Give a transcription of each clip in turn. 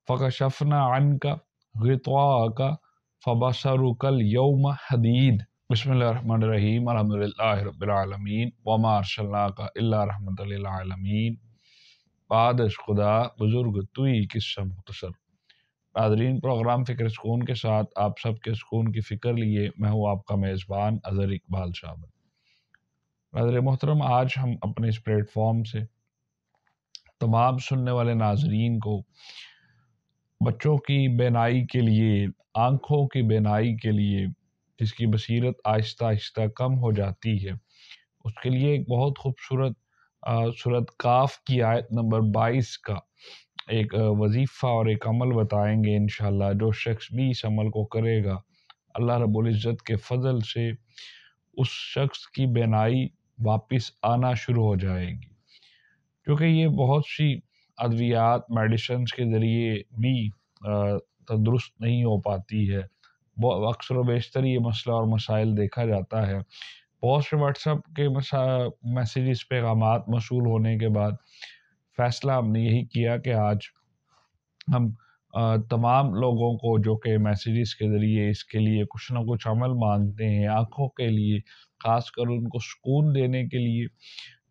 फ़कशफ़ना अन्का ग़िताअका फ़बसरुकल यौम हदीद। बिस्मिल्लाहिर्रहमानिर्रहीम अल्हम्दुलिल्लाहि रब्बिल आलमीन वमा अर्सलनाका इल्ला रहमतल लिल आलमीन। बादश खुदा बुजुर्ग तुई किस्सा मुख्तसर। नाज़रीन, प्रोग्राम फ़िक्र सुकून के साथ आप सबके सुकून की फ़िक्र लिए मैं हूँ आपका मेज़बान अज़हर इकबाल साहब। नाज़रीन मोहतरम, आज हम अपने इस प्लेटफॉर्म से तमाम सुनने वाले नाज़रीन को बच्चों की बेनाई के लिए, आँखों की बेनाई के लिए, जिसकी बसीरत आहिस्ता आहिस्ता कम हो जाती है, उसके लिए एक बहुत खूबसूरत सूरत काफ की आयत नंबर 22 का एक वजीफ़ा और एक अमल बताएंगे इंशाअल्लाह। जो शख्स भी इस अमल को करेगा, अल्लाह रब्बुल इज़्ज़त के फ़ज़ल से उस शख्स की बेनाई वापस आना शुरू हो जाएगी। क्योंकि ये बहुत सी अद्वियात मेडिसिन्स के ज़रिए भी तंदुरुस्त नहीं हो पाती है। अक्सर व बेशतर ये मसला और मसाइल देखा जाता है। बहुत से व्हाट्सएप के मैसेजेस पैगामात मौसूल होने के बाद फ़ैसला हमने यही किया कि आज हम तमाम लोगों को जो कि मैसेजेस के ज़रिए इसके लिए कुछ ना कुछ अमल मांगते हैं, आँखों के लिए, ख़ासकर उनको सुकून देने के लिए,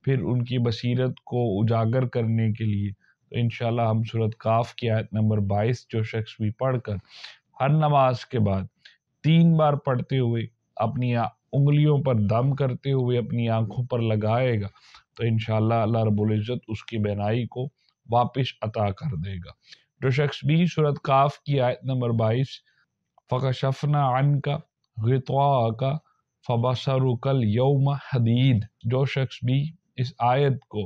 फिर उनकी बसीरत को उजागर करने के लिए, तो इंशाअल्लाह हम सूरत काफ की आयत नंबर 22 जो शख्स भी पढ़कर हर नमाज के बाद 3 बार पढ़ते हुए अपनी उंगलियों पर दम करते हुए अपनी आँखों पर लगाएगा, तो इंशाअल्लाह अल्लाह रब्बुल इज़्ज़त उसकी बेनाई को वापस अता कर देगा। जो शख्स भी सूरत काफ की आयत नंबर 22 फ़कशफ़ना अन्का ग़िताअका फ़बसरुकल यौम हदीद, जो शख्स भी इस आयत को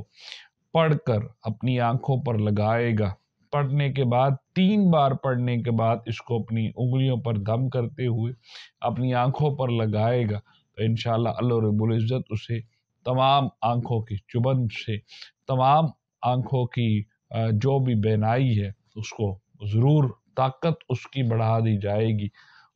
पढ़कर अपनी आँखों पर लगाएगा, पढ़ने के बाद 3 बार पढ़ने के बाद इसको अपनी उंगलियों पर दम करते हुए अपनी आँखों पर लगाएगा, तो इंशाअल्लाह अल्लाह रब्बुल इज़्ज़त उसे तमाम आँखों की चुभन से, तमाम आँखों की जो भी बेनाई है, उसको ज़रूर ताकत उसकी बढ़ा दी जाएगी।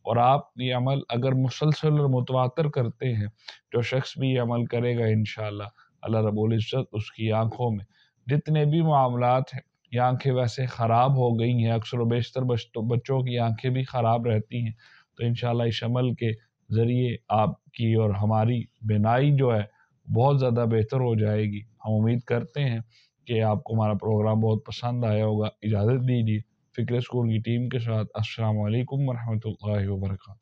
और आप ये अमल अगर मुसलसल और मुतवातर करते हैं, जो शख्स भी ये अमल करेगा इंशाअल्लाह अल्लाह रब्बुल इज़्ज़त उसकी आँखों में जितने भी मामलात हैं, ये आँखें वैसे ख़राब हो गई हैं, अक्सर व बेशतर बच्चों की आँखें भी ख़राब रहती हैं, तो इंशाअल्लाह इस अमल के ज़रिए आपकी और हमारी बीनाई जो है बहुत ज़्यादा बेहतर हो जाएगी। हम उम्मीद करते हैं कि आपको हमारा प्रोग्राम बहुत पसंद आया होगा। इजाज़त दीजिए फ़िक्र स्कूल की टीम के साथ। अस्सलामु अलैकुम व रहमतुल्लाहि व बरकातहू।